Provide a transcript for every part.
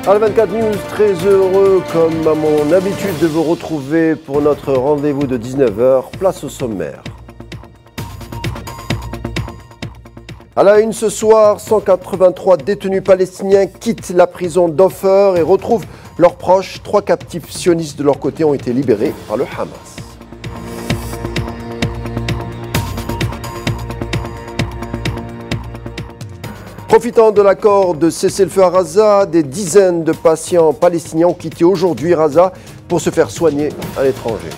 À la 24 News, très heureux comme à mon habitude de vous retrouver pour notre rendez-vous de 19h, place au sommaire. À la une ce soir, 183 détenus palestiniens quittent la prison d'Ofer et retrouvent leurs proches. 3 captifs sionistes de leur côté ont été libérés par le Hamas. Profitant de l'accord de cessez-le-feu à Gaza, des dizaines de patients palestiniens ont quitté aujourd'hui Gaza pour se faire soigner à l'étranger.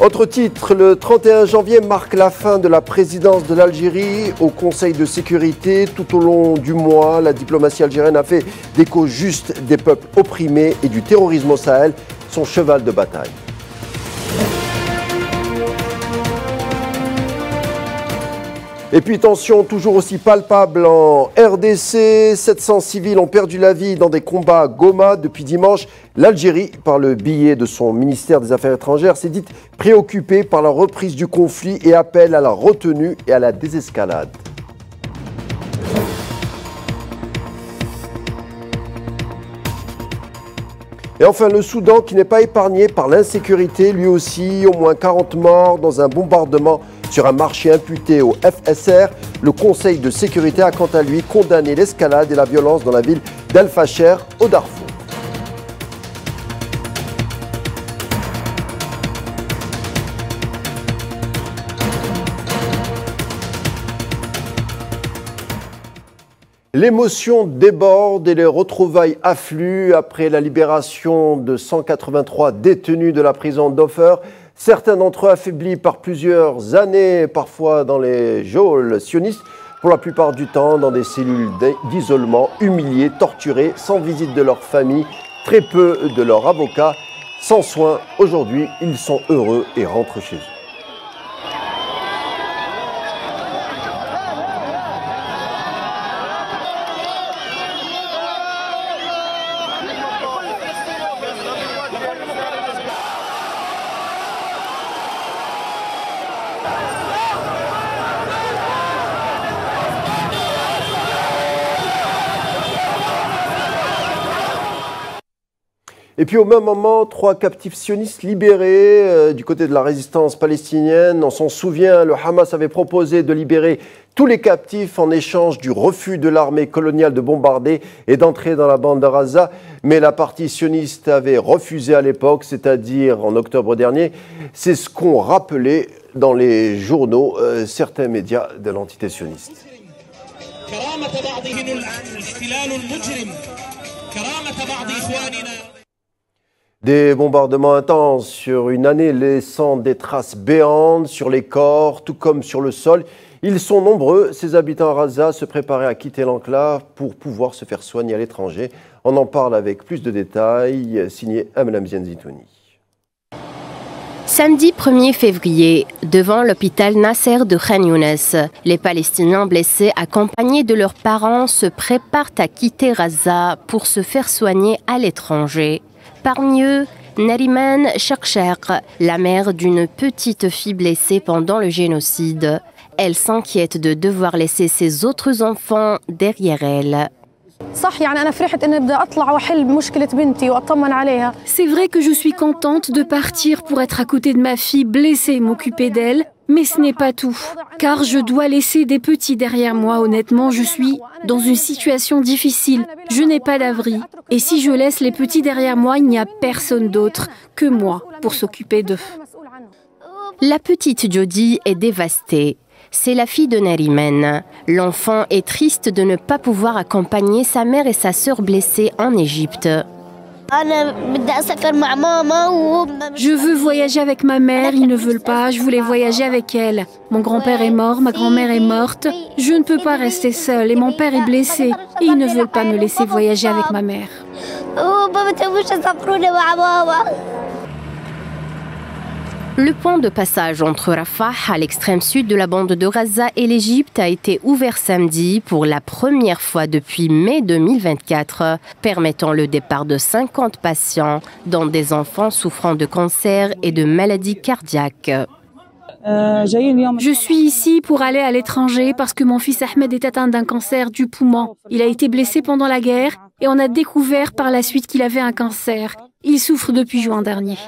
Autre titre, le 31 janvier marque la fin de la présidence de l'Algérie au Conseil de sécurité. Tout au long du mois, la diplomatie algérienne a fait des causes justes des peuples opprimés et du terrorisme au Sahel son cheval de bataille. Et puis tension toujours aussi palpable en RDC. 700 civils ont perdu la vie dans des combats à Goma depuis dimanche. L'Algérie, par le biais de son ministère des Affaires étrangères, s'est dite préoccupée par la reprise du conflit et appelle à la retenue et à la désescalade. Et enfin, le Soudan qui n'est pas épargné par l'insécurité, lui aussi, au moins 40 morts dans un bombardement sur un marché imputé au FSR. Le Conseil de sécurité a quant à lui condamné l'escalade et la violence dans la ville d'Al-Fasher au Darfour. L'émotion déborde et les retrouvailles affluent après la libération de 183 détenus de la prison d'Ofer. Certains d'entre eux affaiblis par plusieurs années, parfois dans les geôles sionistes, pour la plupart du temps dans des cellules d'isolement, humiliés, torturés, sans visite de leur famille, très peu de leurs avocats, sans soins. Aujourd'hui, ils sont heureux et rentrent chez eux. Et puis au même moment, 3 captifs sionistes libérés du côté de la résistance palestinienne. On s'en souvient, le Hamas avait proposé de libérer tous les captifs en échange du refus de l'armée coloniale de bombarder et d'entrer dans la bande de Gaza. Mais la partie sioniste avait refusé à l'époque, c'est-à-dire en octobre dernier. C'est ce qu'ont rappelé dans les journaux certains médias de l'entité sioniste. Des bombardements intenses sur une année laissant des traces béantes sur les corps, tout comme sur le sol. Ils sont nombreux, ces habitants à Gaza, se préparer à quitter l'enclave pour pouvoir se faire soigner à l'étranger. On en parle avec plus de détails, signé Amel Zitouni. Samedi 1er février, devant l'hôpital Nasser de Khan Younes, les Palestiniens blessés accompagnés de leurs parents se préparent à quitter Gaza pour se faire soigner à l'étranger. Parmi eux, Nariman Chercher, la mère d'une petite fille blessée pendant le génocide. Elle s'inquiète de devoir laisser ses autres enfants derrière elle. C'est vrai que je suis contente de partir pour être à côté de ma fille blessée et m'occuper d'elle, mais ce n'est pas tout, car je dois laisser des petits derrière moi. Honnêtement, je suis dans une situation difficile. Je n'ai pas d'abri. Et si je laisse les petits derrière moi, il n'y a personne d'autre que moi pour s'occuper d'eux. La petite Jody est dévastée. C'est la fille de Nariman. L'enfant est triste de ne pas pouvoir accompagner sa mère et sa sœur blessées en Égypte. Je veux voyager avec ma mère, ils ne veulent pas, je voulais voyager avec elle. Mon grand-père est mort, ma grand-mère est morte. Je ne peux pas rester seule et mon père est blessé. Et ils ne veulent pas me laisser voyager avec ma mère. Le pont de passage entre Rafah, à l'extrême sud de la bande de Gaza, et l'Égypte a été ouvert samedi pour la première fois depuis mai 2024, permettant le départ de 50 patients, dont des enfants souffrant de cancer et de maladies cardiaques. Je suis ici pour aller à l'étranger parce que mon fils Ahmed est atteint d'un cancer du poumon. Il a été blessé pendant la guerre et on a découvert par la suite qu'il avait un cancer. Il souffre depuis juin dernier.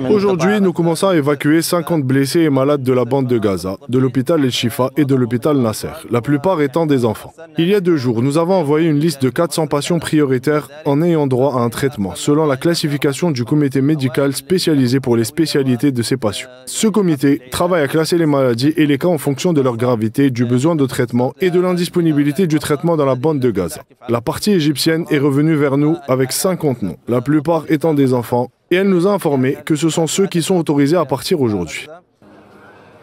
Aujourd'hui, nous commençons à évacuer 50 blessés et malades de la bande de Gaza, de l'hôpital El Shifa et de l'hôpital Nasser, la plupart étant des enfants. Il y a 2 jours, nous avons envoyé une liste de 400 patients prioritaires en ayant droit à un traitement, selon la classification du comité médical spécialisé pour les spécialités de ces patients. Ce comité travaille à classer les maladies et les cas en fonction de leur gravité, du besoin de traitement et de l'indisponibilité du traitement dans la bande de Gaza. La partie égyptienne est revenue vers nous avec 50 noms, la plupart étant des enfants, et elle nous a informé que ce sont ceux qui sont autorisés à partir aujourd'hui.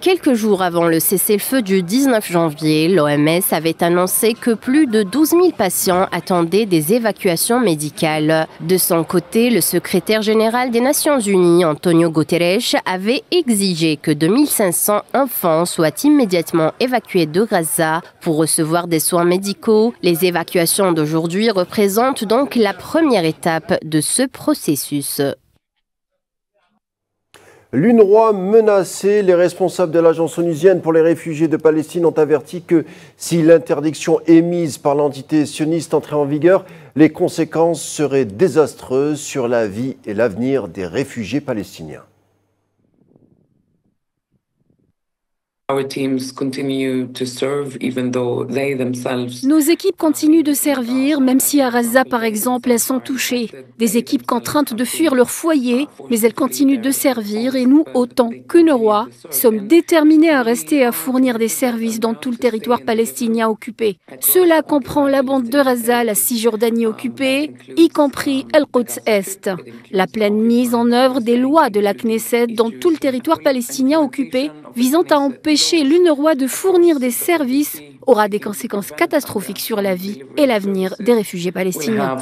Quelques jours avant le cessez-le-feu du 19 janvier, l'OMS avait annoncé que plus de 12 000 patients attendaient des évacuations médicales. De son côté, le secrétaire général des Nations Unies, Antonio Guterres, avait exigé que 2500 enfants soient immédiatement évacués de Gaza pour recevoir des soins médicaux. Les évacuations d'aujourd'hui représentent donc la première étape de ce processus. L'UNRWA menacée, les responsables de l'agence onusienne pour les réfugiés de Palestine ont averti que si l'interdiction émise par l'entité sioniste entrait en vigueur, les conséquences seraient désastreuses sur la vie et l'avenir des réfugiés palestiniens. Nos équipes continuent de servir, même si à Gaza, par exemple, elles sont touchées. Des équipes contraintes de fuir leur foyer, mais elles continuent de servir et nous, autant qu'UNRWA, sommes déterminés à rester et à fournir des services dans tout le territoire palestinien occupé. Cela comprend la bande de Gaza, la Cisjordanie occupée, y compris El-Quds Est. La pleine mise en œuvre des lois de la Knesset dans tout le territoire palestinien occupé, visant à empêcher l'UNRWA de fournir des services, aura des conséquences catastrophiques sur la vie et l'avenir des réfugiés palestiniens.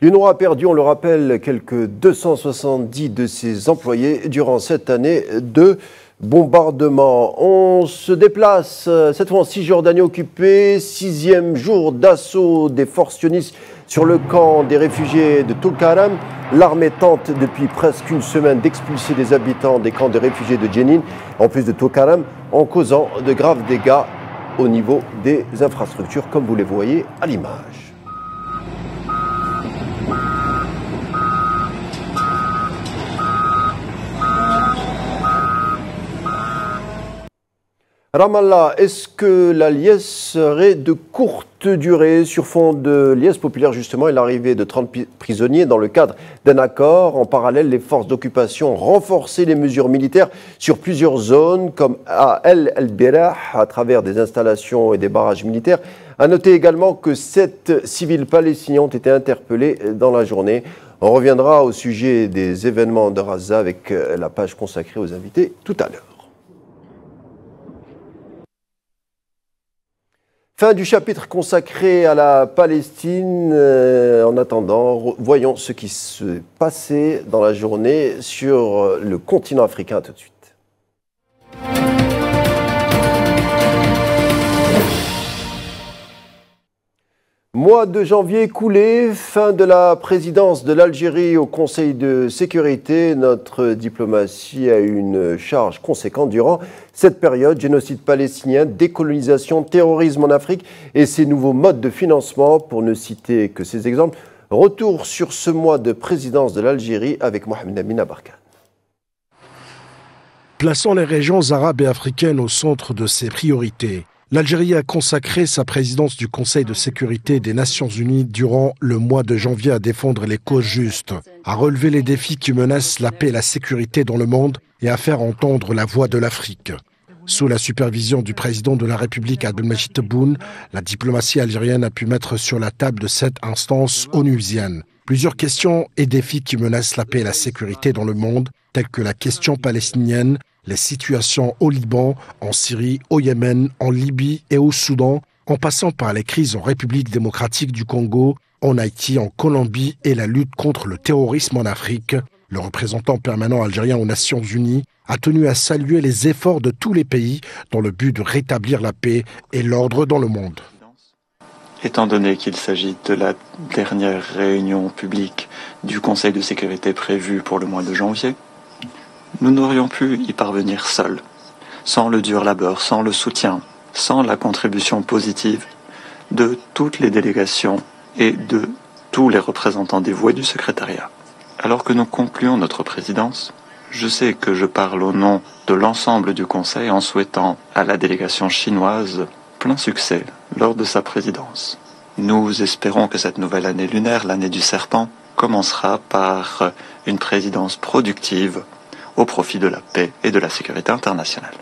L'UNRWA a perdu, on le rappelle, quelques 270 de ses employés durant cette année de bombardement. On se déplace cette fois en Cisjordanie occupée, 6e jour d'assaut des forces sionistes sur le camp des réfugiés de Tulkarem. L'armée tente depuis presque une semaine d'expulser des habitants des camps de réfugiés de Jenin, en plus de Tulkarem, en causant de graves dégâts au niveau des infrastructures, comme vous les voyez à l'image. Ramallah, est-ce que la liesse serait de courte durée sur fond de liesse populaire justement et l'arrivée de 30 prisonniers dans le cadre d'un accord? En parallèle, les forces d'occupation ont renforcé les mesures militaires sur plusieurs zones comme à El-Berah à travers des installations et des barrages militaires. À noter également que 7 civils palestiniens ont été interpellés dans la journée. On reviendra au sujet des événements de Gaza avec la page consacrée aux invités tout à l'heure. Fin du chapitre consacré à la Palestine. En attendant, voyons ce qui se passait dans la journée sur le continent africain. Tout de suite. Mois de janvier écoulé, fin de la présidence de l'Algérie au Conseil de sécurité. Notre diplomatie a eu une charge conséquente durant cette période. Génocide palestinien, décolonisation, terrorisme en Afrique et ses nouveaux modes de financement, pour ne citer que ces exemples. Retour sur ce mois de présidence de l'Algérie avec Mohamed Amin Abarkan. Plaçant les régions arabes et africaines au centre de ses priorités, l'Algérie a consacré sa présidence du Conseil de sécurité des Nations Unies durant le mois de janvier à défendre les causes justes, à relever les défis qui menacent la paix et la sécurité dans le monde et à faire entendre la voix de l'Afrique. Sous la supervision du président de la République Abdelmadjid Tebboune, la diplomatie algérienne a pu mettre sur la table de cette instance onusienne plusieurs questions et défis qui menacent la paix et la sécurité dans le monde, tels que la question palestinienne, les situations au Liban, en Syrie, au Yémen, en Libye et au Soudan, en passant par les crises en République démocratique du Congo, en Haïti, en Colombie et la lutte contre le terrorisme en Afrique. Le représentant permanent algérien aux Nations Unies a tenu à saluer les efforts de tous les pays dans le but de rétablir la paix et l'ordre dans le monde. Étant donné qu'il s'agit de la dernière réunion publique du Conseil de sécurité prévue pour le mois de janvier, nous n'aurions pu y parvenir seuls, sans le dur labeur, sans le soutien, sans la contribution positive de toutes les délégations et de tous les représentants dévoués du secrétariat. Alors que nous concluons notre présidence, je sais que je parle au nom de l'ensemble du Conseil en souhaitant à la délégation chinoise plein succès lors de sa présidence. Nous espérons que cette nouvelle année lunaire, l'année du serpent, commencera par une présidence productive au profit de la paix et de la sécurité internationale.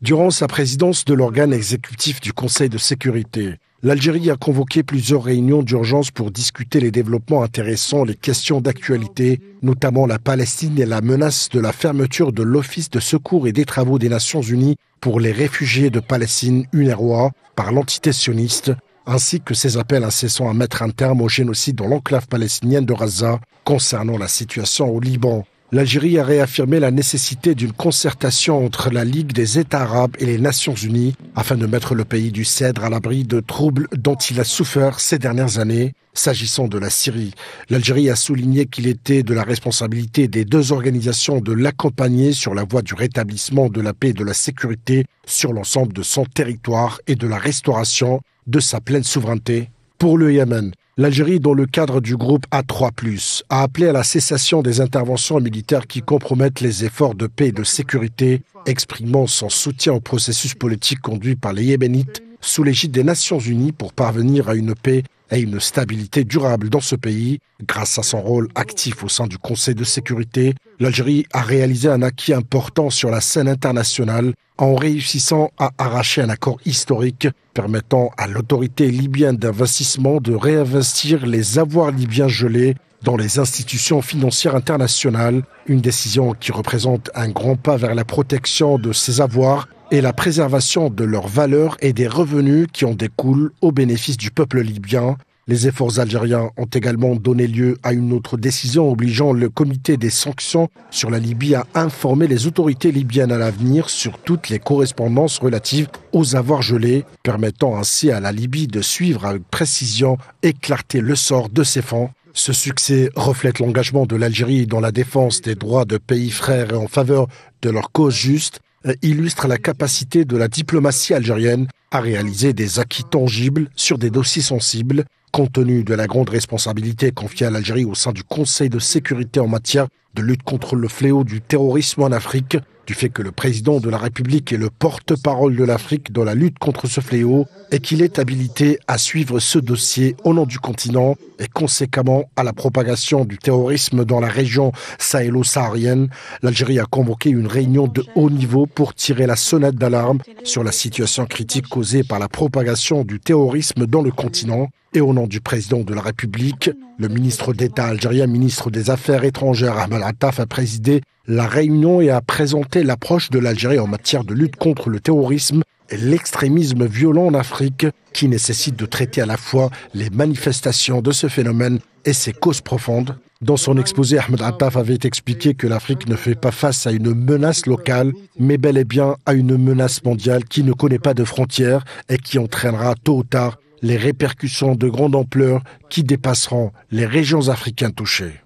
Durant sa présidence de l'organe exécutif du Conseil de sécurité, l'Algérie a convoqué plusieurs réunions d'urgence pour discuter les développements intéressants, les questions d'actualité, notamment la Palestine et la menace de la fermeture de l'Office de secours et des travaux des Nations Unies pour les réfugiés de Palestine, UNRWA, par l'entité sioniste, ainsi que ses appels incessants à mettre un terme au génocide dans l'enclave palestinienne de Gaza concernant la situation au Liban. L'Algérie a réaffirmé la nécessité d'une concertation entre la Ligue des États arabes et les Nations unies afin de mettre le pays du Cèdre à l'abri de troubles dont il a souffert ces dernières années. S'agissant de la Syrie, l'Algérie a souligné qu'il était de la responsabilité des deux organisations de l'accompagner sur la voie du rétablissement de la paix et de la sécurité sur l'ensemble de son territoire et de la restauration de sa pleine souveraineté. Pour le Yémen, l'Algérie, dans le cadre du groupe A3+, a appelé à la cessation des interventions militaires qui compromettent les efforts de paix et de sécurité, exprimant son soutien au processus politique conduit par les Yéménites sous l'égide des Nations Unies pour parvenir à une paix et une stabilité durable dans ce pays. Grâce à son rôle actif au sein du Conseil de sécurité, l'Algérie a réalisé un acquis important sur la scène internationale en réussissant à arracher un accord historique permettant à l'autorité libyenne d'investissement de réinvestir les avoirs libyens gelés dans les institutions financières internationales, une décision qui représente un grand pas vers la protection de ces avoirs et la préservation de leurs valeurs et des revenus qui en découlent au bénéfice du peuple libyen. Les efforts algériens ont également donné lieu à une autre décision obligeant le comité des sanctions sur la Libye à informer les autorités libyennes à l'avenir sur toutes les correspondances relatives aux avoirs gelés, permettant ainsi à la Libye de suivre avec précision et clarté le sort de ses fonds. Ce succès reflète l'engagement de l'Algérie dans la défense des droits de pays frères et en faveur de leur cause juste, et illustre la capacité de la diplomatie algérienne à réaliser des acquis tangibles sur des dossiers sensibles, compte tenu de la grande responsabilité confiée à l'Algérie au sein du Conseil de sécurité en matière de lutte contre le fléau du terrorisme en Afrique, du fait que le président de la République est le porte-parole de l'Afrique dans la lutte contre ce fléau et qu'il est habilité à suivre ce dossier au nom du continent et conséquemment à la propagation du terrorisme dans la région sahélo-saharienne. L'Algérie a convoqué une réunion de haut niveau pour tirer la sonnette d'alarme sur la situation critique causée par la propagation du terrorisme dans le continent. Et au nom du président de la République, le ministre d'État algérien, ministre des Affaires étrangères, Ahmed Attaf, a présidé la réunion et a présenté l'approche de l'Algérie en matière de lutte contre le terrorisme et l'extrémisme violent en Afrique, qui nécessite de traiter à la fois les manifestations de ce phénomène et ses causes profondes. Dans son exposé, Ahmed Attaf avait expliqué que l'Afrique ne fait pas face à une menace locale, mais bel et bien à une menace mondiale qui ne connaît pas de frontières et qui entraînera tôt ou tard les répercussions de grande ampleur qui dépasseront les régions africaines touchées.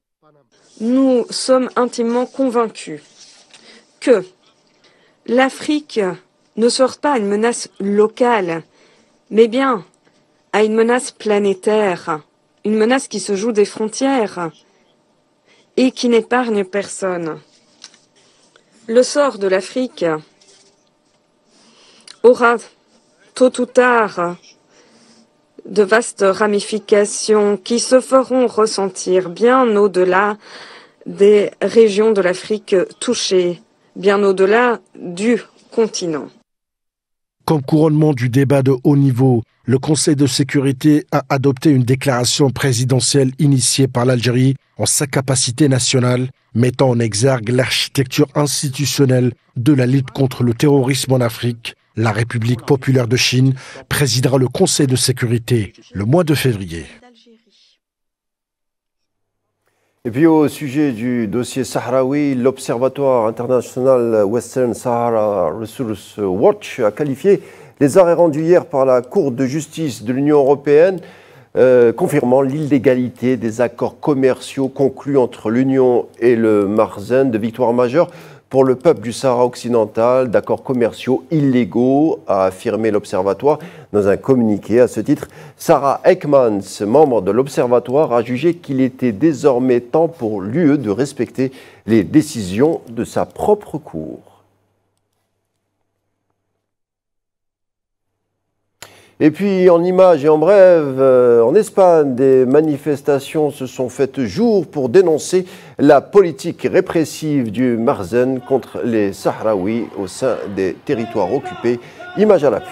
Nous sommes intimement convaincus que l'Afrique ne sort pas à une menace locale, mais bien à une menace planétaire, une menace qui se joue des frontières et qui n'épargne personne. Le sort de l'Afrique aura tôt ou tard de vastes ramifications qui se feront ressentir bien au-delà des régions de l'Afrique touchées, bien au-delà du continent. Comme couronnement du débat de haut niveau, le Conseil de sécurité a adopté une déclaration présidentielle initiée par l'Algérie en sa capacité nationale, mettant en exergue l'architecture institutionnelle de la lutte contre le terrorisme en Afrique. La République populaire de Chine présidera le Conseil de sécurité le mois de février. Et puis au sujet du dossier sahraoui, l'Observatoire international Western Sahara Resource Watch a qualifié Les arrêts rendus hier par la Cour de justice de l'Union européenne confirmant l'illégalité des accords commerciaux conclus entre l'Union et le Marzen, de victoire majeure pour le peuple du Sahara occidental, d'accords commerciaux illégaux, a affirmé l'Observatoire dans un communiqué. À ce titre, Sarah Ekmans, membre de l'Observatoire, a jugé qu'il était désormais temps pour l'UE de respecter les décisions de sa propre Cour. Et puis, en images et en brève, en Espagne, des manifestations se sont faites jour pour dénoncer la politique répressive du Marzen contre les Sahraouis au sein des territoires occupés. Images à l'appui.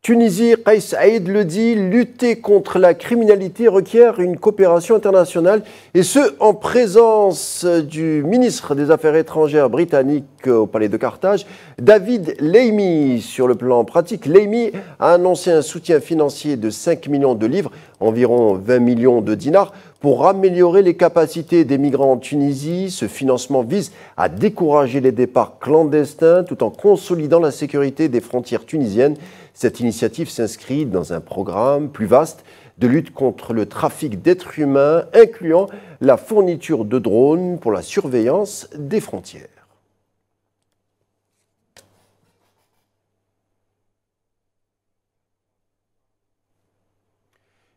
Tunisie, Kais Saïd le dit, lutter contre la criminalité requiert une coopération internationale, et ce, en présence du ministre des Affaires étrangères britannique au Palais de Carthage, David Lammy. Sur le plan pratique, Lammy a annoncé un soutien financier de 5 millions de livres, environ 20 millions de dinars, pour améliorer les capacités des migrants en Tunisie. Ce financement vise à décourager les départs clandestins tout en consolidant la sécurité des frontières tunisiennes. Cette initiative s'inscrit dans un programme plus vaste de lutte contre le trafic d'êtres humains, incluant la fourniture de drones pour la surveillance des frontières.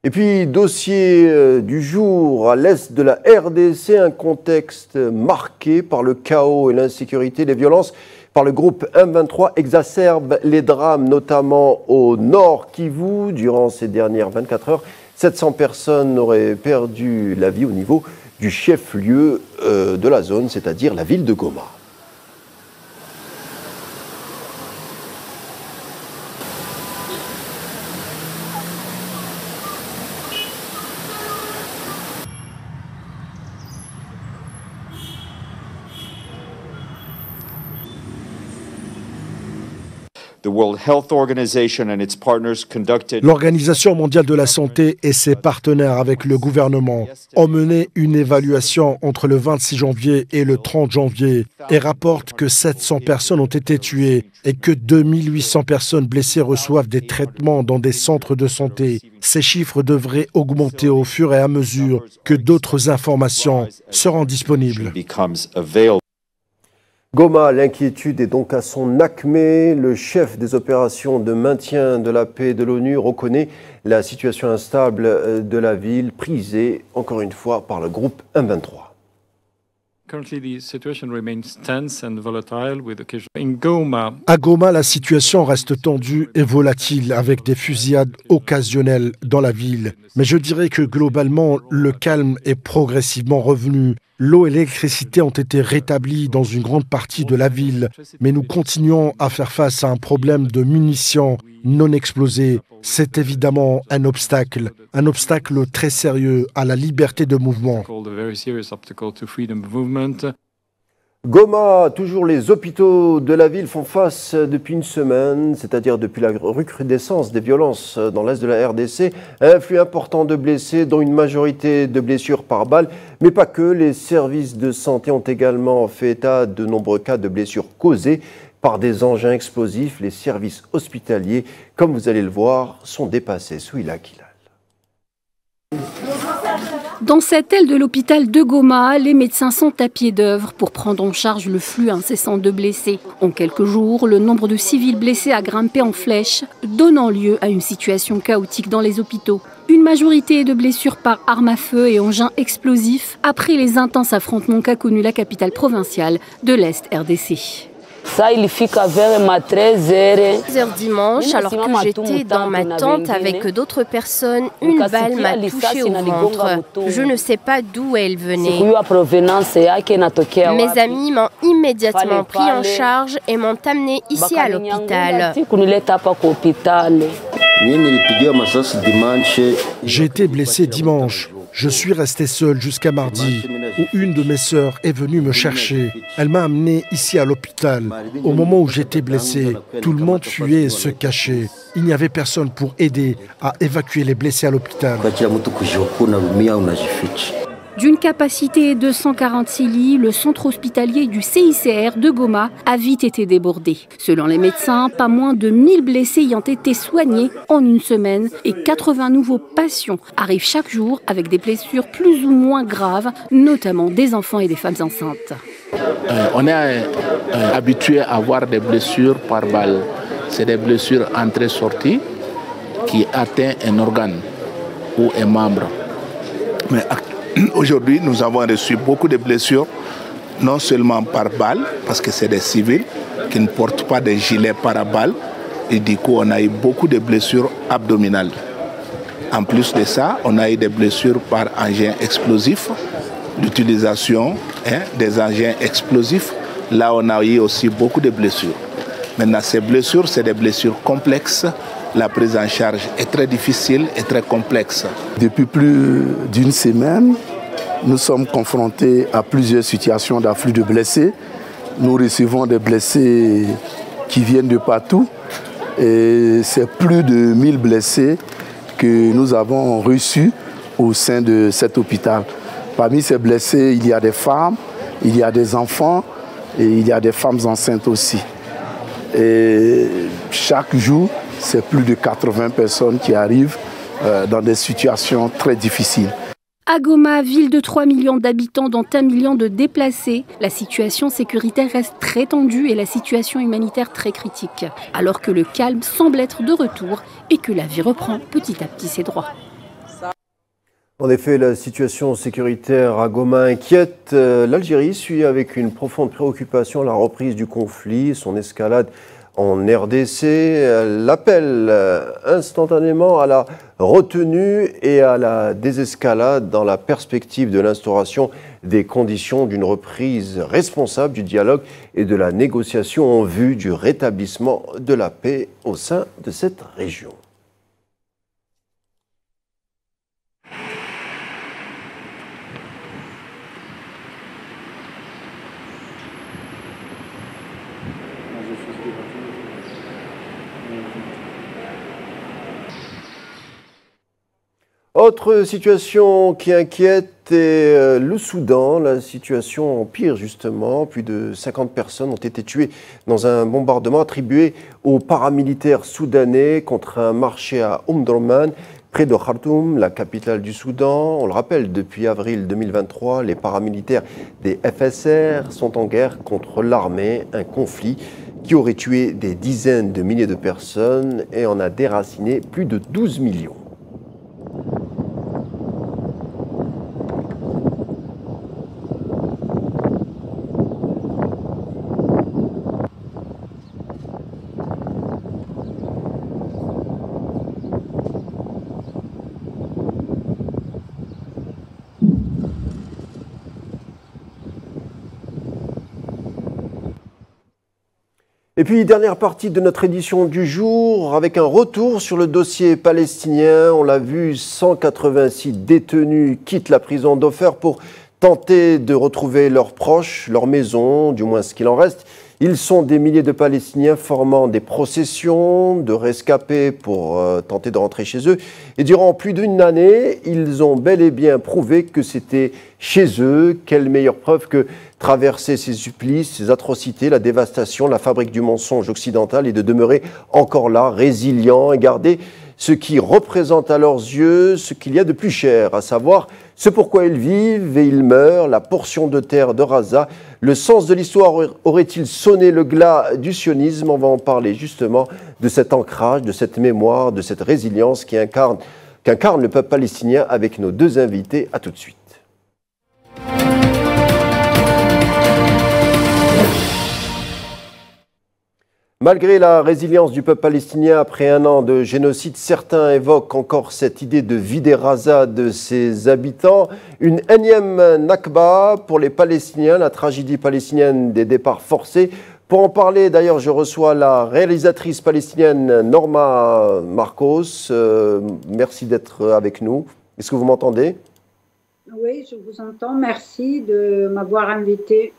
Et puis, dossier du jour, à l'est de la RDC, un contexte marqué par le chaos et l'insécurité. Les violences par le groupe M23 exacerbent les drames, notamment au nord Kivu. Durant ces dernières 24 heures, 700 personnes auraient perdu la vie au niveau du chef-lieu de la zone, c'est-à-dire la ville de Goma. L'Organisation mondiale de la santé et ses partenaires avec le gouvernement ont mené une évaluation entre le 26 janvier et le 30 janvier et rapportent que 700 personnes ont été tuées et que 2800 personnes blessées reçoivent des traitements dans des centres de santé. Ces chiffres devraient augmenter au fur et à mesure que d'autres informations seront disponibles. Goma, l'inquiétude est donc à son acmé. Le chef des opérations de maintien de la paix de l'ONU reconnaît la situation instable de la ville, prisée encore une fois par le groupe M23. À Goma, la situation reste tendue et volatile avec des fusillades occasionnelles dans la ville. Mais je dirais que globalement, le calme est progressivement revenu. L'eau et l'électricité ont été rétablies dans une grande partie de la ville, mais nous continuons à faire face à un problème de munitions non explosées. C'est évidemment un obstacle très sérieux à la liberté de mouvement. Goma, toujours les hôpitaux de la ville font face depuis une semaine, c'est-à-dire depuis la recrudescence des violences dans l'est de la RDC, un flux important de blessés, dont une majorité de blessures par balle, mais pas que. Les services de santé ont également fait état de nombreux cas de blessures causées par des engins explosifs. Les services hospitaliers, comme vous allez le voir, sont dépassés. Souila Kilal. Dans cette aile de l'hôpital de Goma, les médecins sont à pied d'œuvre pour prendre en charge le flux incessant de blessés. En quelques jours, le nombre de civils blessés a grimpé en flèche, donnant lieu à une situation chaotique dans les hôpitaux. Une majorité de blessures par armes à feu et engins explosifs après les intenses affrontements qu'a connus la capitale provinciale de l'Est RDC. Ça, il fica vers 13h. 13h dimanche, alors que j'étais dans ma tente avec d'autres personnes, une balle m'a touché au ventre. Je ne sais pas d'où elle venait. Mes amis m'ont immédiatement pris en charge et m'ont amené ici à l'hôpital. J'ai été blessé dimanche. Je suis resté seul jusqu'à mardi, où une de mes sœurs est venue me chercher. Elle m'a amené ici à l'hôpital. Au moment où j'étais blessé, tout le monde fuyait et se cachait. Il n'y avait personne pour aider à évacuer les blessés à l'hôpital. D'une capacité de 146 lits, le centre hospitalier du CICR de Goma a vite été débordé. Selon les médecins, pas moins de 1000 blessés y ont été soignés en une semaine et 80 nouveaux patients arrivent chaque jour avec des blessures plus ou moins graves, notamment des enfants et des femmes enceintes. On est habitué à avoir des blessures par balle. C'est des blessures entrées-sorties qui atteignent un organe ou un membre. Mais aujourd'hui, nous avons reçu beaucoup de blessures, non seulement par balle, parce que c'est des civils qui ne portent pas de gilets paraballes, et du coup, on a eu beaucoup de blessures abdominales. En plus de ça, on a eu des blessures par engins explosifs, l'utilisation des engins explosifs. Là, on a eu aussi beaucoup de blessures. Maintenant, ces blessures, c'est des blessures complexes. La prise en charge est très difficile et très complexe. Depuis plus d'une semaine, nous sommes confrontés à plusieurs situations d'afflux de blessés. Nous recevons des blessés qui viennent de partout. Et c'est plus de 1000 blessés que nous avons reçus au sein de cet hôpital. Parmi ces blessés, il y a des femmes, il y a des enfants et il y a des femmes enceintes aussi. Et chaque jour, c'est plus de 80 personnes qui arrivent dans des situations très difficiles. À Goma, ville de 3 millions d'habitants dont 1 million de déplacés, la situation sécuritaire reste très tendue et la situation humanitaire très critique, alors que le calme semble être de retour et que la vie reprend petit à petit ses droits. En effet, la situation sécuritaire à Goma inquiète. L'Algérie suit avec une profonde préoccupation la reprise du conflit, son escalade en RDC. Elle appelle instantanément à la retenue et à la désescalade dans la perspective de l'instauration des conditions d'une reprise responsable du dialogue et de la négociation en vue du rétablissement de la paix au sein de cette région. Autre situation qui inquiète est le Soudan. La situation empire justement. Plus de 50 personnes ont été tuées dans un bombardement attribué aux paramilitaires soudanais contre un marché à Omdurman, près de Khartoum, la capitale du Soudan. On le rappelle, depuis avril 2023, les paramilitaires des FSR sont en guerre contre l'armée, un conflit qui aurait tué des dizaines de milliers de personnes et en a déraciné plus de 12 millions. Et puis, dernière partie de notre édition du jour, avec un retour sur le dossier palestinien. On l'a vu, 186 détenus quittent la prison d'Ofer pour tenter de retrouver leurs proches, leur maison, du moins ce qu'il en reste. Ils sont des milliers de Palestiniens formant des processions de rescapés pour tenter de rentrer chez eux. Et durant plus d'une année, ils ont bel et bien prouvé que c'était chez eux. Quelle meilleure preuve que traverser ces supplices, ces atrocités, la dévastation, la fabrique du mensonge occidental et de demeurer encore là, résilients et garder ce qui représente à leurs yeux ce qu'il y a de plus cher, à savoir ce pourquoi ils vivent et ils meurent, la portion de terre de Gaza. Le sens de l'histoire aurait-il sonné le glas du sionisme? On va en parler justement de cet ancrage, de cette mémoire, de cette résilience qu'incarne le peuple palestinien avec nos deux invités. À tout de suite. Malgré la résilience du peuple palestinien après un an de génocide, certains évoquent encore cette idée de vider Gaza de ses habitants. Une énième Nakba pour les Palestiniens, la tragédie palestinienne des départs forcés. Pour en parler, d'ailleurs, je reçois la réalisatrice palestinienne Norma Marcos. Merci d'être avec nous. Est-ce que vous m'entendez ? Oui, je vous entends. Merci de m'avoir invité.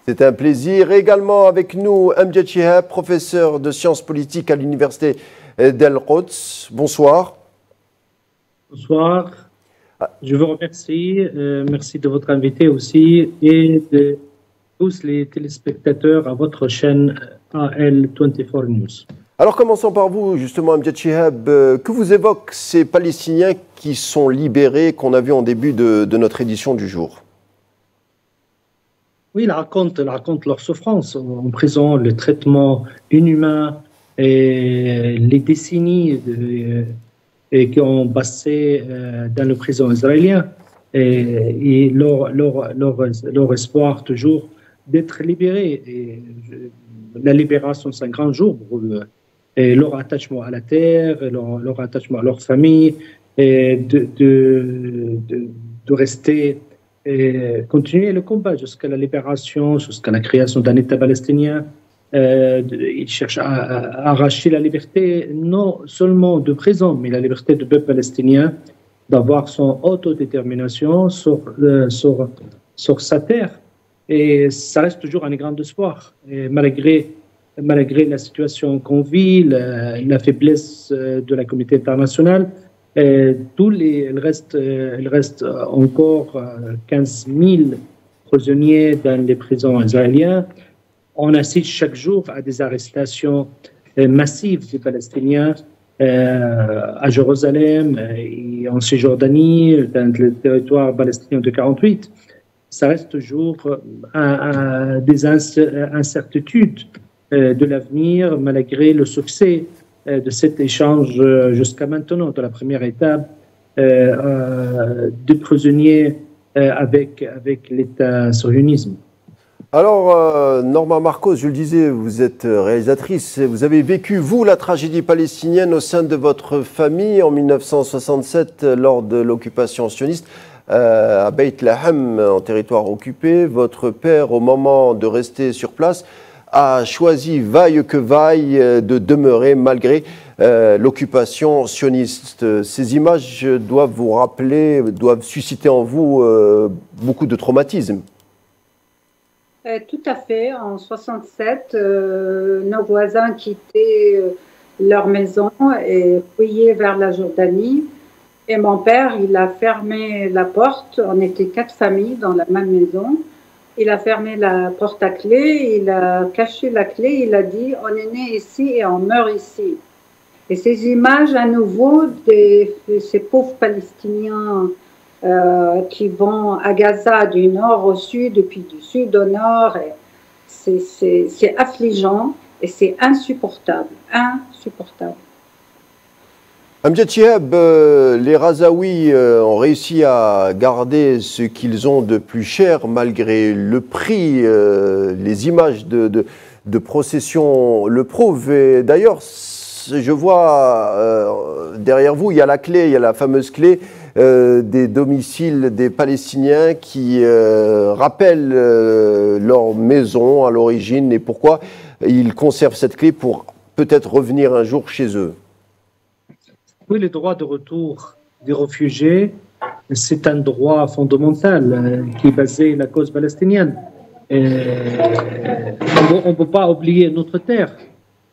C'est un plaisir. Également avec nous, Amjad Chihab, professeur de sciences politiques à l'université d'Al-Quds. Bonsoir. Bonsoir. Je vous remercie. Merci de votre invité aussi et de tous les téléspectateurs à votre chaîne AL24 News. Alors commençons par vous, justement, Amjad Chihab. Que vous évoquent ces Palestiniens qui sont libérés, qu'on a vu en début de notre édition du jour? Oui, ils racontent leur souffrance en prison, le traitement inhumain et les décennies qui ont passé dans le prison israélien et leur espoir toujours d'être libérés. Et la libération, c'est un grand jour pour eux. Et leur attachement à la terre, leur attachement à leur famille, et de rester et continuer le combat jusqu'à la libération, jusqu'à la création d'un État palestinien. Ils cherchent à arracher la liberté, non seulement de prison, mais la liberté du peuple palestinien d'avoir son autodétermination sur sa terre. Et ça reste toujours un grand espoir. Et malgré la situation qu'on vit, la faiblesse de la communauté internationale, il reste encore 15 000 prisonniers dans les prisons israéliennes. On assiste chaque jour à des arrestations massives des Palestiniens à Jérusalem et en Cisjordanie, dans le territoire palestinien de 1948. Ça reste toujours des incertitudes de l'avenir, malgré le succès de cet échange jusqu'à maintenant, de la première étape de prisonniers avec l'État sionisme. Alors, Norma Marcos, je le disais, vous êtes réalisatrice. Vous avez vécu, vous, la tragédie palestinienne au sein de votre famille en 1967 lors de l'occupation sioniste à Beit Lahem, en territoire occupé. Votre père, au moment de rester sur place, a choisi, vaille que vaille, de demeurer malgré l'occupation sioniste. Ces images doivent vous rappeler, doivent susciter en vous beaucoup de traumatisme. Tout à fait. En 1967, nos voisins quittaient leur maison et fuyaient vers la Jordanie. Et mon père, il a fermé la porte. On était 4 familles dans la même maison. Il a fermé la porte à clé, il a caché la clé, il a dit « on est né ici et on meurt ici ». Et ces images à nouveau de ces pauvres Palestiniens qui vont à Gaza du nord au sud, puis du sud au nord, c'est affligeant et c'est insupportable, insupportable. Amjad Chihab, les Razaouis ont réussi à garder ce qu'ils ont de plus cher malgré le prix. Les images de procession le prouvent. Et d'ailleurs, je vois derrière vous, il y a la clé, il y a la fameuse clé des domiciles des Palestiniens qui rappellent leur maison à l'origine et pourquoi ils conservent cette clé pour peut-être revenir un jour chez eux. Oui, le droit de retour des réfugiés, c'est un droit fondamental qui est basé sur la cause palestinienne. On ne peut pas oublier notre terre.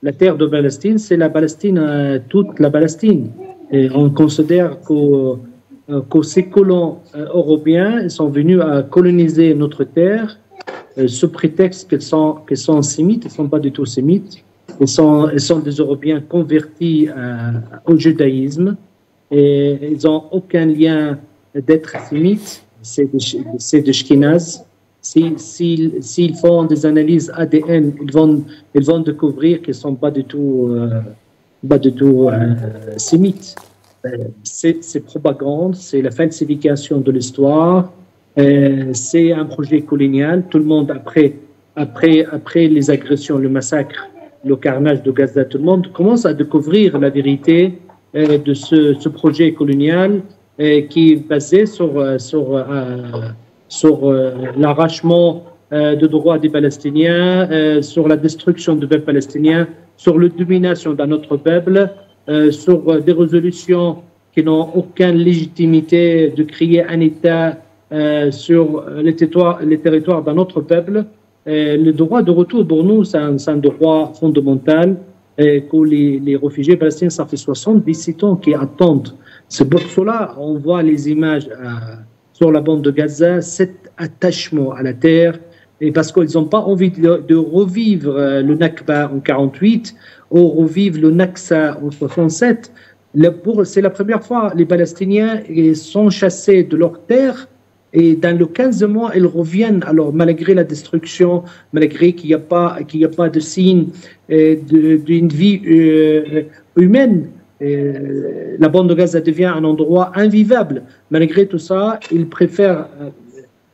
La terre de Palestine, c'est la Palestine, toute la Palestine. Et on considère que ces colons européens sont venus à coloniser notre terre sous prétexte qu'ils sont sémites. Ils ne sont pas du tout sémites. Ils sont des Européens convertis au judaïsme et ils n'ont aucun lien d'être sémites, c'est des Ashkénazes. S'ils font des analyses ADN, ils vont découvrir qu'ils ne sont pas du tout sémites. C'est propagande, c'est la falsification de l'histoire, c'est un projet colonial. Tout le monde, après les agressions, le massacre, le carnage de Gaza, tout le monde commence à découvrir la vérité de ce projet colonial qui est basé sur l'arrachement de droits des Palestiniens, sur la destruction du peuple palestinien, sur la domination d'un autre peuple, sur des résolutions qui n'ont aucune légitimité de créer un État sur les territoires d'un autre peuple. Le droit de retour pour nous, c'est un droit fondamental que les réfugiés palestiniens, ça fait 77 ans qu'ils attendent. C'est pour cela on voit les images sur la bande de Gaza, cet attachement à la terre, et parce qu'ils n'ont pas envie de revivre le Nakba en 48 ou revivre le Naksa en 67. C'est la première fois que les Palestiniens sont chassés de leur terre et dans le 15 mois, ils reviennent. Alors, malgré la destruction, malgré qu'il n'y a pas de signe d'une vie humaine, la bande de Gaza devient un endroit invivable. Malgré tout ça, ils préfèrent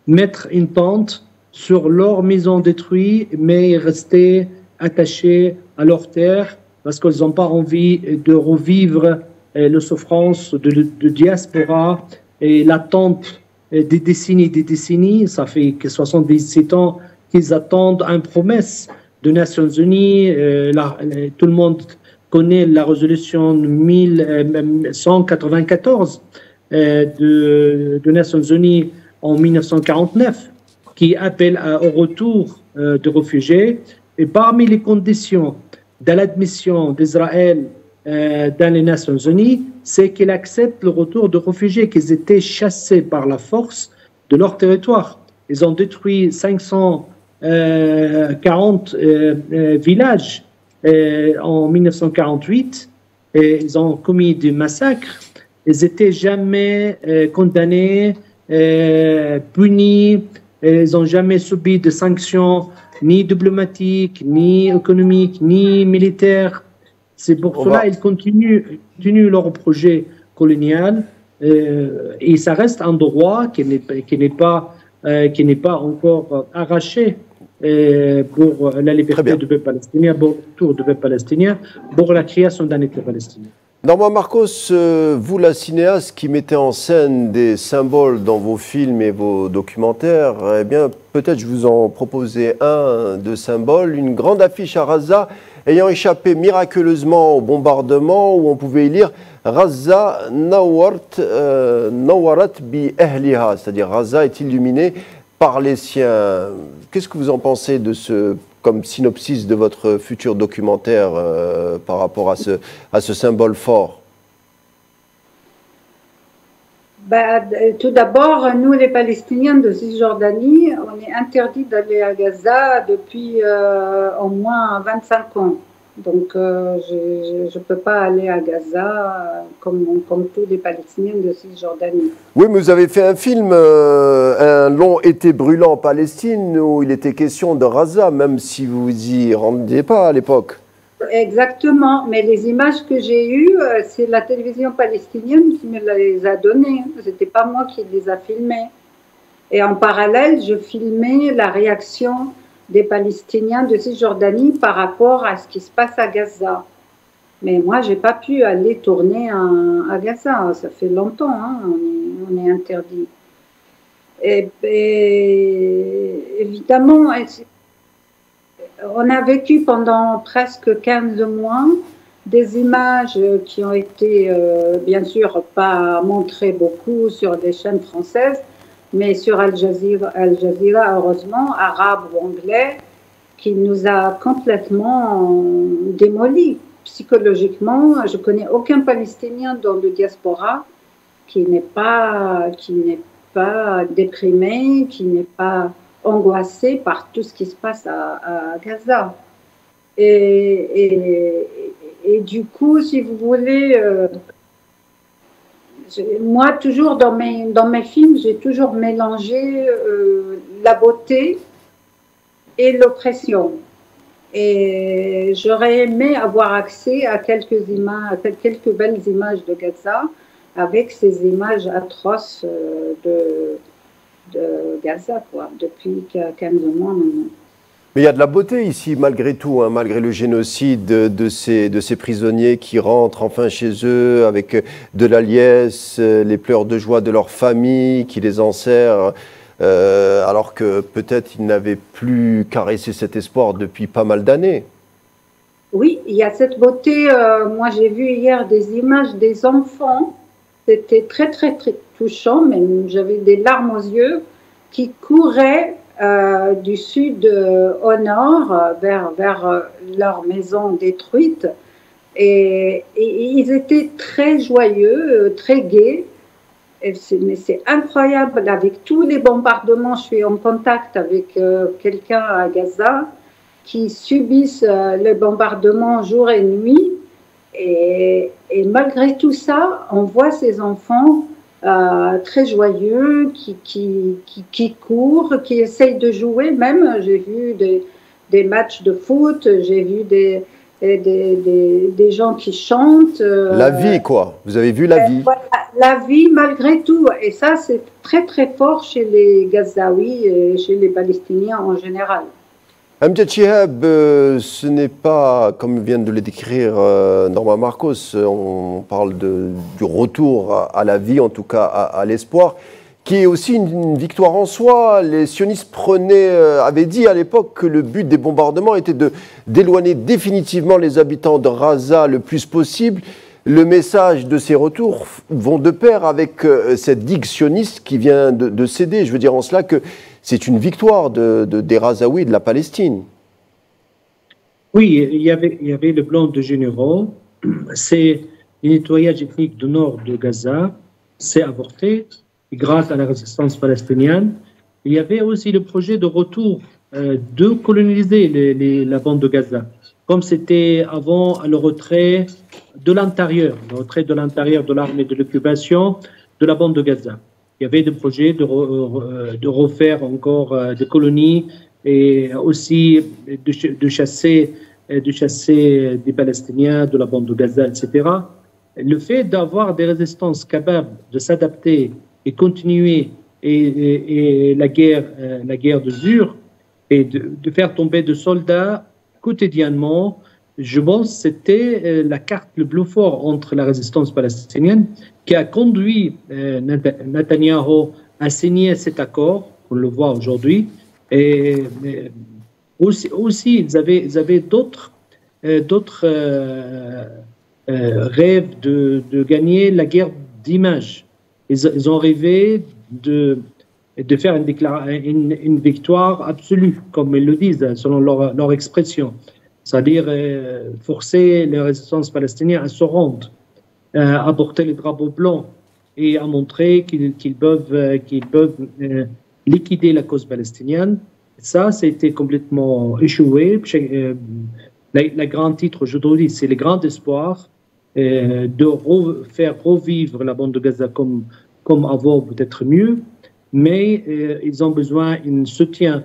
mettre une tente sur leur maison détruite, mais rester attachés à leur terre parce qu'ils n'ont pas envie de revivre les souffrances de diaspora et l'attente des décennies. Ça fait que 77 ans qu'ils attendent une promesse des Nations Unies. Tout le monde connaît la résolution 1194 des Nations Unies en 1949 qui appelle au retour de réfugiés. Et parmi les conditions de l'admission d'Israël dans les Nations Unies, c'est qu'il accepte le retour de réfugiés qui étaient chassés par la force de leur territoire. Ils ont détruit 540 villages en 1948 et ils ont commis des massacres. Ils n'étaient jamais condamnés, punis, ils n'ont jamais subi de sanctions ni diplomatiques, ni économiques, ni militaires. C'est pour cela qu'ils continuent leur projet colonial et ça reste un droit qui n'est pas encore arraché pour la liberté du peuple palestinien, pour le retour du peuple palestinien, pour la création d'un État palestinien. Norman Marcos, vous la cinéaste qui mettez en scène des symboles dans vos films et vos documentaires, eh bien peut-être je vous en proposais un de symbole, une grande affiche à Raza ayant échappé miraculeusement au bombardement où on pouvait y lire Raza nawarat bi ahliha, c'est-à-dire Raza est illuminée par les siens. Qu'est-ce que vous en pensez de ce comme synopsis de votre futur documentaire par rapport à ce symbole fort? Tout d'abord, nous les Palestiniens de Cisjordanie, on est interdit d'aller à Gaza depuis au moins 25 ans. Donc je ne peux pas aller à Gaza comme tous les Palestiniens de Cisjordanie. Oui, mais vous avez fait un film, un long été brûlant en Palestine, où il était question de Raza, même si vous y rendiez pas à l'époque. Exactement, mais les images que j'ai eues, c'est la télévision palestinienne qui me les a données. Ce n'était pas moi qui les a filmées. Et en parallèle, je filmais la réaction des Palestiniens de Cisjordanie par rapport à ce qui se passe à Gaza. Mais moi, je n'ai pas pu aller tourner à Gaza. Ça fait longtemps, hein, on est interdit. Et évidemment, on a vécu pendant presque 15 mois des images qui ont été, bien sûr, pas montrées beaucoup sur des chaînes françaises, mais sur Al Jazeera, heureusement, arabe ou anglais, qui nous a complètement démolis. Psychologiquement, je connais aucun Palestinien dans le diaspora qui n'est pas déprimé, qui n'est pas angoissé par tout ce qui se passe à Gaza. Et du coup, si vous voulez, moi, toujours dans mes films, j'ai toujours mélangé la beauté et l'oppression. Et j'aurais aimé avoir accès à quelques images, à quelques belles images de Gaza, avec ces images atroces de Gaza, quoi, depuis 15 mois maintenant. Mais il y a de la beauté ici, malgré tout, hein, malgré le génocide de ces prisonniers qui rentrent enfin chez eux avec de la liesse, les pleurs de joie de leur famille qui les enserrent, alors que peut-être ils n'avaient plus caressé cet espoir depuis pas mal d'années. Oui, il y a cette beauté. Moi, j'ai vu hier des images des enfants. C'était très, très, très, touchant, mais j'avais des larmes aux yeux, qui couraient du sud au nord vers leur maison détruite. Et ils étaient très joyeux, très gais. Mais c'est incroyable, avec tous les bombardements, je suis en contact avec quelqu'un à Gaza qui subissent les bombardements jour et nuit. Et malgré tout ça, on voit ces enfants très joyeux, qui courent, qui essayent de jouer. Même, j'ai vu des matchs de foot, j'ai vu des gens qui chantent. La vie, quoi. Vous avez vu la vie. Voilà, la vie malgré tout. Et ça, c'est très, très fort chez les Gazaouis et chez les Palestiniens en général. Amjad Chihab, ce n'est pas, comme vient de le décrire Norma Marcos, on parle du retour à la vie, en tout cas à l'espoir, qui est aussi une victoire en soi. Les sionistes avaient dit à l'époque que le but des bombardements était d'éloigner définitivement les habitants de Gaza le plus possible. Le message de ces retours vont de pair avec cette digue sioniste qui vient de céder. Je veux dire en cela que c'est une victoire des Gazaouis de la Palestine. Oui, il y avait le plan de généraux. C'est le nettoyage ethnique du nord de Gaza. C'est avorté grâce à la résistance palestinienne. Il y avait aussi le projet de retour de coloniser la bande de Gaza, comme c'était avant le retrait de l'intérieur, de l'armée de l'occupation de la bande de Gaza. Il y avait des projets de refaire encore des colonies et aussi de chasser des Palestiniens de la bande de Gaza, etc. Le fait d'avoir des résistances capables de s'adapter et continuer et la guerre de dur et de faire tomber des soldats quotidiennement, je pense que c'était la carte le plus fort entre la résistance palestinienne qui a conduit Netanyahou à signer cet accord, on le voit aujourd'hui, et aussi ils avaient d'autres rêves de gagner la guerre d'image. Ils ont rêvé de faire une victoire absolue, comme ils le disent, selon leur expression. C'est-à-dire forcer les résistances palestiniennes à se rendre, à porter les drapeaux blancs et à montrer qu'ils peuvent liquider la cause palestinienne. Ça a été complètement échoué. Le grand titre aujourd'hui, c'est le grand espoir de faire revivre la bande de Gaza comme avant, peut-être mieux, mais ils ont besoin d'un soutien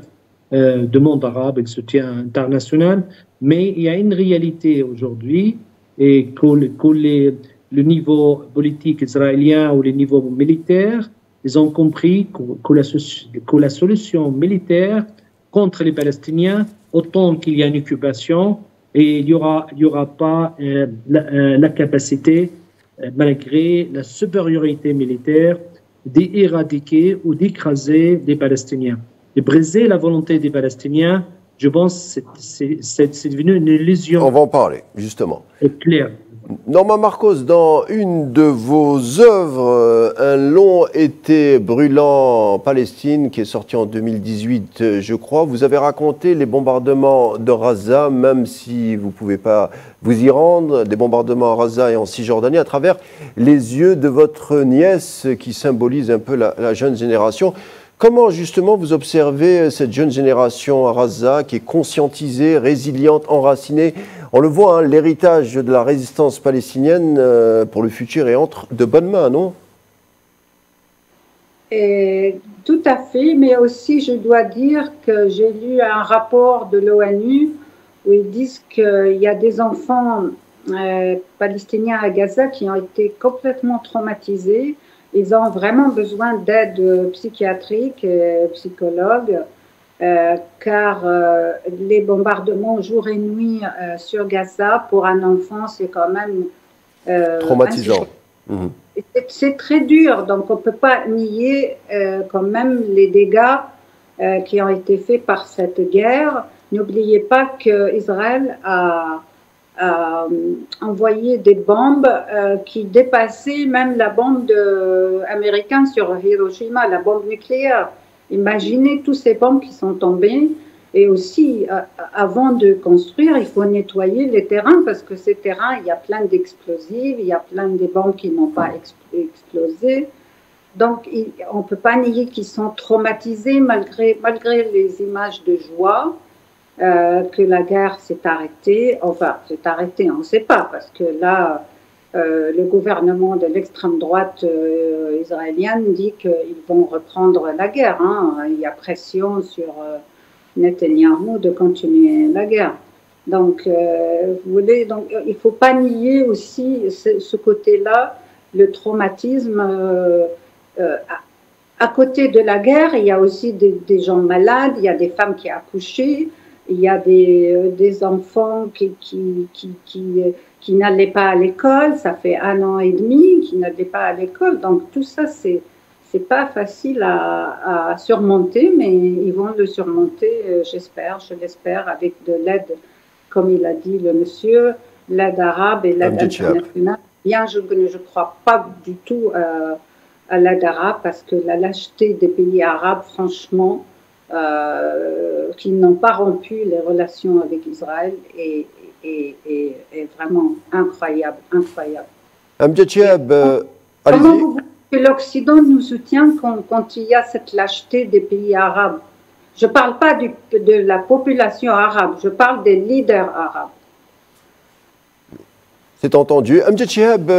du monde arabe, un soutien international. Mais il y a une réalité aujourd'hui et que le niveau politique israélien ou le niveau militaire, ils ont compris que la solution militaire contre les Palestiniens, autant qu'il y a une occupation, et il n'y aura pas la capacité, malgré la supériorité militaire, d'éradiquer ou d'écraser les Palestiniens. De briser la volonté des Palestiniens, je pense que c'est devenu une illusion. On va en parler, justement. Clair. Norma Marcos, dans une de vos œuvres, Un long été brûlant en Palestine, qui est sorti en 2018, je crois, vous avez raconté les bombardements de Gaza, même si vous ne pouvez pas vous y rendre, des bombardements à Gaza et en Cisjordanie, à travers les yeux de votre nièce, qui symbolise un peu la jeune génération. Comment justement vous observez cette jeune génération à Gaza qui est conscientisée, résiliente, enracinée? On le voit, hein, l'héritage de la résistance palestinienne pour le futur est entre de bonnes mains, non? Et, tout à fait, mais aussi je dois dire que j'ai lu un rapport de l'ONU où ils disent qu'il y a des enfants palestiniens à Gaza qui ont été complètement traumatisés. Ils ont vraiment besoin d'aide psychiatrique et psychologue, car les bombardements jour et nuit sur Gaza, pour un enfant, c'est quand même traumatisant. C'est très dur, donc on ne peut pas nier quand même les dégâts qui ont été faits par cette guerre. N'oubliez pas qu'Israël a envoyé des bombes qui dépassaient même la bombe américaine sur Hiroshima, la bombe nucléaire. Imaginez tous ces bombes qui sont tombées. Et aussi, avant de construire, il faut nettoyer les terrains parce que ces terrains, il y a plein d'explosifs, il y a plein de bombes qui n'ont pas explosé. Donc, on ne peut pas nier qu'ils sont traumatisés malgré les images de joie, que la guerre s'est arrêtée. Enfin, s'est arrêtée, on ne sait pas, parce que là, le gouvernement de l'extrême droite israélienne dit qu'ils vont reprendre la guerre. Hein. Il y a pression sur Netanyahou de continuer la guerre. Donc, vous voulez, donc il ne faut pas nier aussi ce côté-là, le traumatisme. À côté de la guerre, il y a aussi des gens malades, il y a des femmes qui accouchaient, il y a des enfants qui n'allaient pas à l'école, ça fait 1 an et demi qu'ils n'allaient pas à l'école. Donc tout ça, c'est pas facile à surmonter, mais ils vont le surmonter, je l'espère, avec de l'aide, comme il a dit le monsieur, l'aide arabe et l'aide internationale. Bien, je ne crois pas du tout à l'aide arabe, parce que la lâcheté des pays arabes, franchement, qui n'ont pas rompu les relations avec Israël est vraiment incroyable, incroyable. Amjad Chihab, comment vous voulez que l'Occident nous soutient quand il y a cette lâcheté des pays arabes? Je ne parle pas de la population arabe, je parle des leaders arabes. C'est entendu. Amjad Chihab,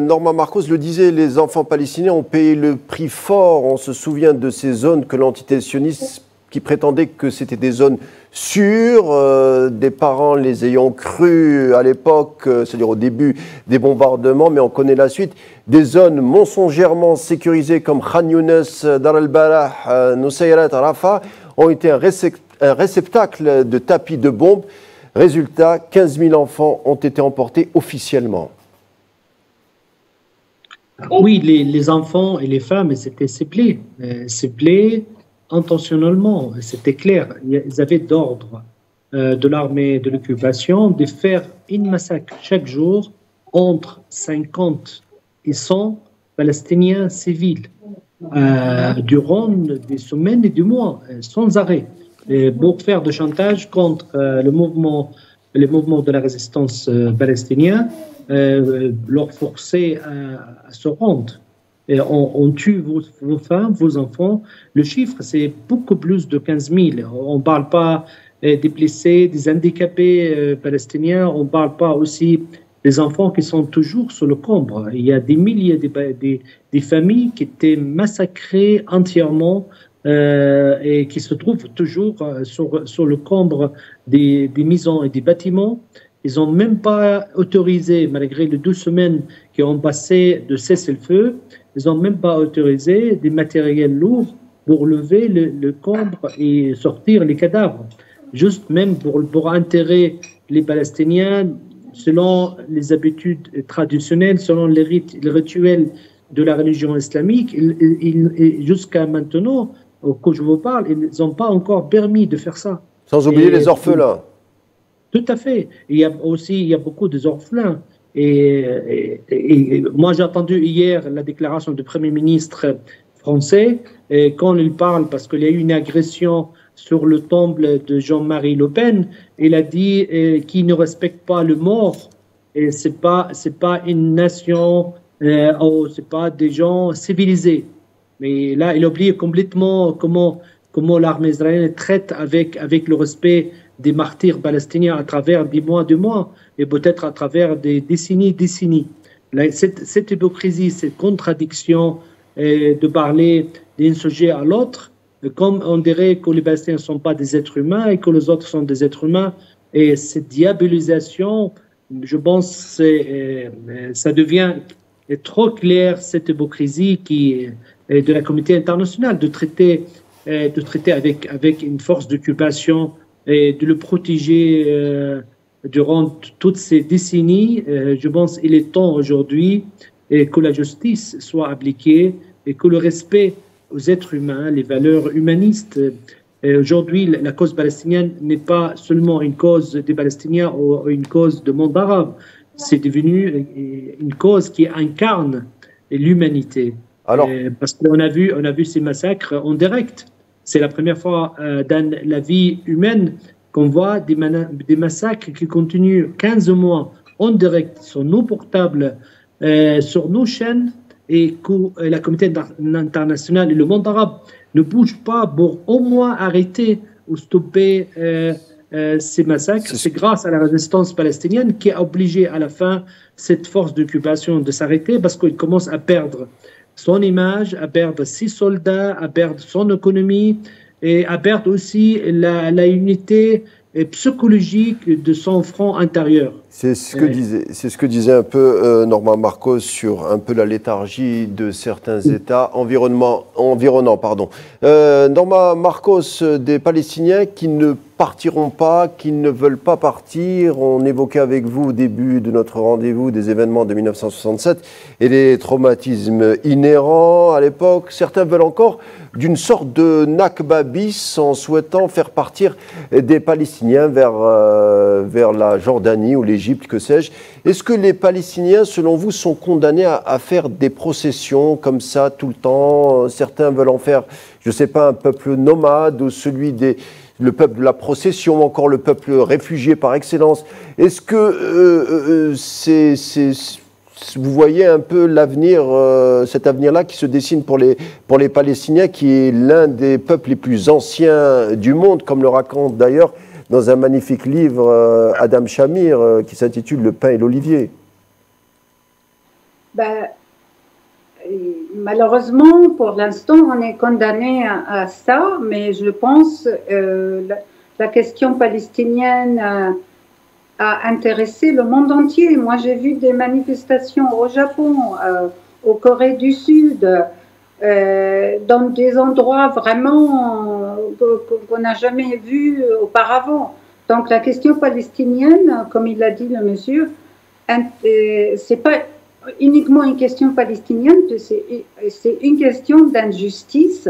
Norma Marcos le disait, les enfants palestiniens ont payé le prix fort. On se souvient de ces zones que l'entité sioniste qui prétendait que c'était des zones sûres, des parents les ayant crues à l'époque, c'est-à-dire au début des bombardements, mais on connaît la suite. Des zones mensongèrement sécurisées comme Khan Younes, Dar el-Balah, Nusayrat, Rafah ont été un réceptacle de tapis de bombes. Résultat, 15 000 enfants ont été emportés officiellement. Oui, les enfants et les femmes, c'était ciblé intentionnellement, c'était clair. Ils avaient d'ordre de l'armée de l'occupation de faire une massacre chaque jour entre 50 et 100 Palestiniens civils durant des semaines et des mois, sans arrêt, pour faire de chantage contre les mouvements de la résistance palestinienne, leur forcer à se rendre. Et on tue vos femmes, vos enfants. Le chiffre, c'est beaucoup plus de 15 000. On ne parle pas des blessés, des handicapés palestiniens. On ne parle pas aussi des enfants qui sont toujours sur le combre. Il y a des milliers de familles qui étaient massacrées entièrement et qui se trouvent toujours sur le combre des maisons et des bâtiments. Ils n'ont même pas autorisé, malgré les 12 semaines qui ont passé de cessez-le-feu, ils n'ont même pas autorisé des matériels lourds pour lever le combre et sortir les cadavres. Juste même pour enterrer les Palestiniens selon les habitudes traditionnelles, selon les rituels de la religion islamique. Jusqu'à maintenant, quand je vous parle, ils n'ont pas encore permis de faire ça. Sans oublier les orphelins. Tout à fait. Il y a beaucoup d'orphelins. Et moi, j'ai entendu hier la déclaration du Premier ministre français, et quand il parle, parce qu'il y a eu une agression sur le temple de Jean-Marie Le Pen, il a dit qu'il ne respecte pas le mort, et c'est pas une nation, c'est pas des gens civilisés. Mais là, il oublie complètement comment l'armée israélienne traite avec le respect des martyrs palestiniens à travers des mois, et peut-être à travers des décennies. Là, cette hypocrisie, cette contradiction de parler d'un sujet à l'autre, comme on dirait que les Palestiniens ne sont pas des êtres humains et que les autres sont des êtres humains, et cette diabolisation, je pense que ça devient trop clair, cette hypocrisie de la communauté internationale, de traiter avec une force d'occupation et de le protéger durant toutes ces décennies. Je pense qu'il est temps aujourd'hui que la justice soit appliquée et que le respect aux êtres humains, les valeurs humanistes Et aujourd'hui, la cause palestinienne n'est pas seulement une cause des Palestiniens ou une cause du monde arabe. C'est devenu une cause qui incarne l'humanité. Parce qu'on a vu ces massacres en direct. C'est la première fois dans la vie humaine qu'on voit des massacres qui continuent 15 mois en direct sur nos portables, sur nos chaînes, et que la communauté internationale et le monde arabe ne bougent pas pour au moins arrêter ou stopper ces massacres. C'est grâce à la résistance palestinienne qui a obligé à la fin cette force d'occupation de s'arrêter, parce qu'il commence à perdre son image, à perdre ses soldats, à perdre son économie et à perdre aussi la unité psychologique de son front intérieur. C'est ce que disait un peu Norman Marcos sur un peu la léthargie de certains États environnants. Norman Marcos, des Palestiniens qui ne partiront pas, qui ne veulent pas partir. On évoquait avec vous au début de notre rendez-vous des événements de 1967 et les traumatismes inhérents à l'époque. Certains veulent encore d'une sorte de Nakba bis en souhaitant faire partir des Palestiniens vers la Jordanie ou l'Égypte, que sais-je. Est-ce que les Palestiniens, selon vous, sont condamnés à faire des processions comme ça tout le temps? Certains veulent en faire, je ne sais pas, un peuple nomade ou le peuple de la procession, encore le peuple réfugié par excellence. Est-ce que vous voyez un peu l'avenir, cet avenir-là qui se dessine pour les Palestiniens, qui est l'un des peuples les plus anciens du monde, comme le raconte d'ailleurs dans un magnifique livre Adam Shamir qui s'intitule « Le pain et l'olivier ». Malheureusement, pour l'instant, on est condamné à ça, mais je pense la question palestinienne a intéressé le monde entier. Moi, j'ai vu des manifestations au Japon, au Corée du Sud, dans des endroits vraiment qu'on n'a jamais vus auparavant. Donc, la question palestinienne, comme il l'a dit le monsieur, c'est pas uniquement une question palestinienne, c'est une question d'injustice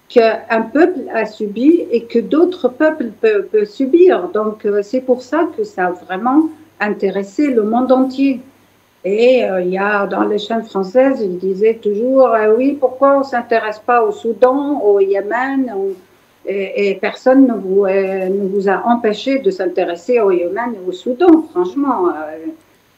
qu'un peuple a subi et que d'autres peuples peuvent subir. Donc, c'est pour ça que ça a vraiment intéressé le monde entier. Et il y a dans les chaînes françaises, ils disaient toujours oui, pourquoi on ne s'intéresse pas au Soudan, au Yémen, et personne ne vous a empêché de s'intéresser au Yémen et au Soudan, franchement.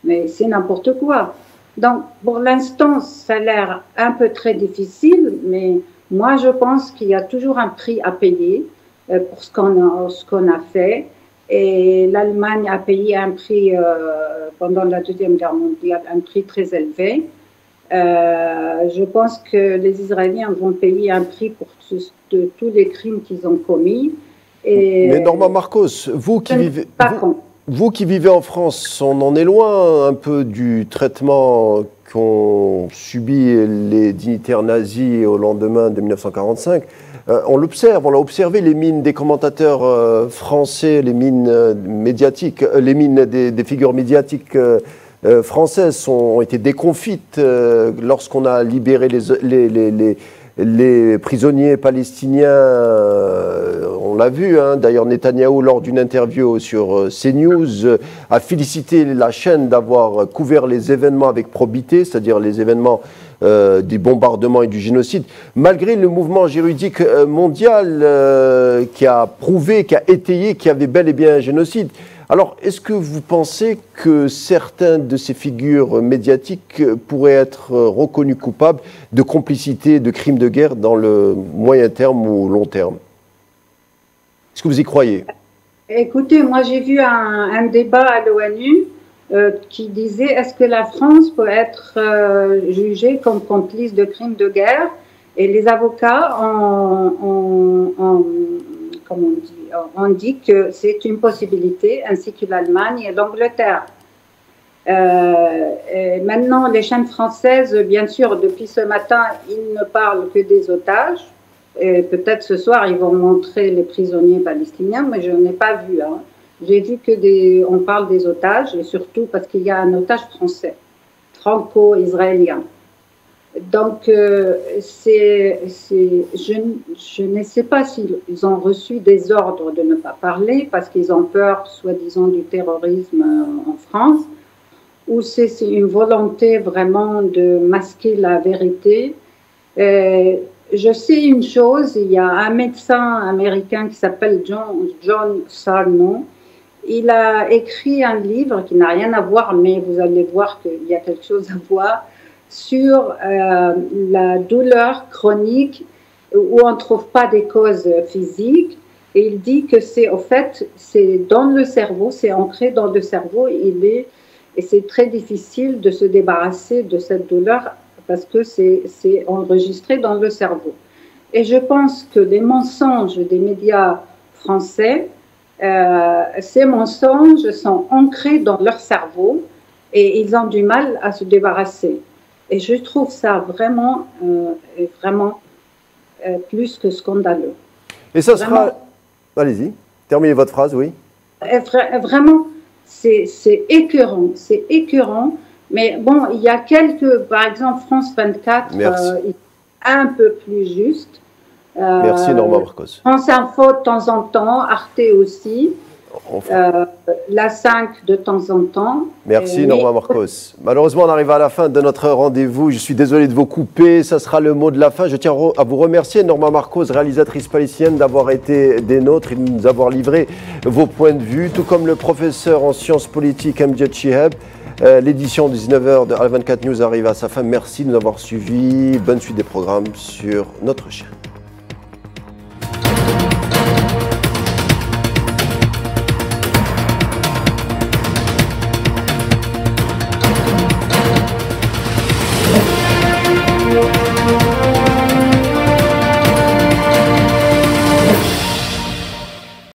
Mais c'est n'importe quoi. Donc, pour l'instant, ça a l'air un peu très difficile, mais moi, je pense qu'il y a toujours un prix à payer pour ce qu'on a fait. Et l'Allemagne a payé un prix, pendant la Deuxième Guerre mondiale, un prix très élevé. Je pense que les Israéliens vont payer un prix pour tous les crimes qu'ils ont commis. Mais Norman Marcos, vous qui vivez en France, on en est loin un peu du traitement qu'ont subi les dignitaires nazis au lendemain de 1945. On l'observe, on l'a observé, les mines des commentateurs français, les mines médiatiques, les mines des figures médiatiques françaises ont été déconfites lorsqu'on a libéré les prisonniers palestiniens. On l'a vu, hein, d'ailleurs Netanyahou, lors d'une interview sur CNews, a félicité la chaîne d'avoir couvert les événements avec probité, c'est-à-dire les événements du bombardement et du génocide, malgré le mouvement juridique mondial qui a prouvé, qui a étayé qu'il y avait bel et bien un génocide. Alors, est-ce que vous pensez que certains de ces figures médiatiques pourraient être reconnus coupables de complicité, de crimes de guerre dans le moyen terme ou long terme? Est-ce que vous y croyez? Écoutez, moi j'ai vu un débat à l'ONU qui disait est-ce que la France peut être jugée comme complice de crimes de guerre, et les avocats on dit que c'est une possibilité, ainsi que l'Allemagne et l'Angleterre. Maintenant, les chaînes françaises, bien sûr, depuis ce matin, ils ne parlent que des otages. Et peut-être ce soir, ils vont montrer les prisonniers palestiniens, mais je n'ai pas vu. Hein. J'ai vu on parle des otages, et surtout parce qu'il y a un otage français, franco-israélien. Donc, je ne sais pas s'ils ont reçu des ordres de ne pas parler parce qu'ils ont peur, soi-disant, du terrorisme en France, ou c'est une volonté vraiment de masquer la vérité. Je sais une chose, il y a un médecin américain qui s'appelle John Sarno. Il a écrit un livre qui n'a rien à voir, mais vous allez voir qu'il y a quelque chose à voir, sur la douleur chronique où on ne trouve pas des causes physiques. Et il dit que c'est, au fait, c'est dans le cerveau, c'est ancré dans le cerveau, et c'est très difficile de se débarrasser de cette douleur parce que c'est enregistré dans le cerveau. Et je pense que les mensonges des médias français, ces mensonges sont ancrés dans leur cerveau et ils ont du mal à se débarrasser. Et je trouve ça vraiment, plus que scandaleux. Et ça sera... Allez-y, terminez votre phrase, oui. Vraiment, c'est écœurant. Mais bon, il y a quelques, par exemple, France 24, un peu plus juste. Merci Norma Marcos. France Info de temps en temps, Arte aussi. La 5 de temps en temps. Merci Norma Marcos. Malheureusement, on arrive à la fin de notre rendez-vous. Je suis désolé de vous couper. Ça sera le mot de la fin. Je tiens à vous remercier, Norma Marcos, réalisatrice palestinienne, d'avoir été des nôtres et de nous avoir livré vos points de vue, tout comme le professeur en sciences politiques Amjad Chihab. L'édition de 19h de Al 24 News arrive à sa fin. Merci de nous avoir suivis. Bonne suite des programmes sur notre chaîne.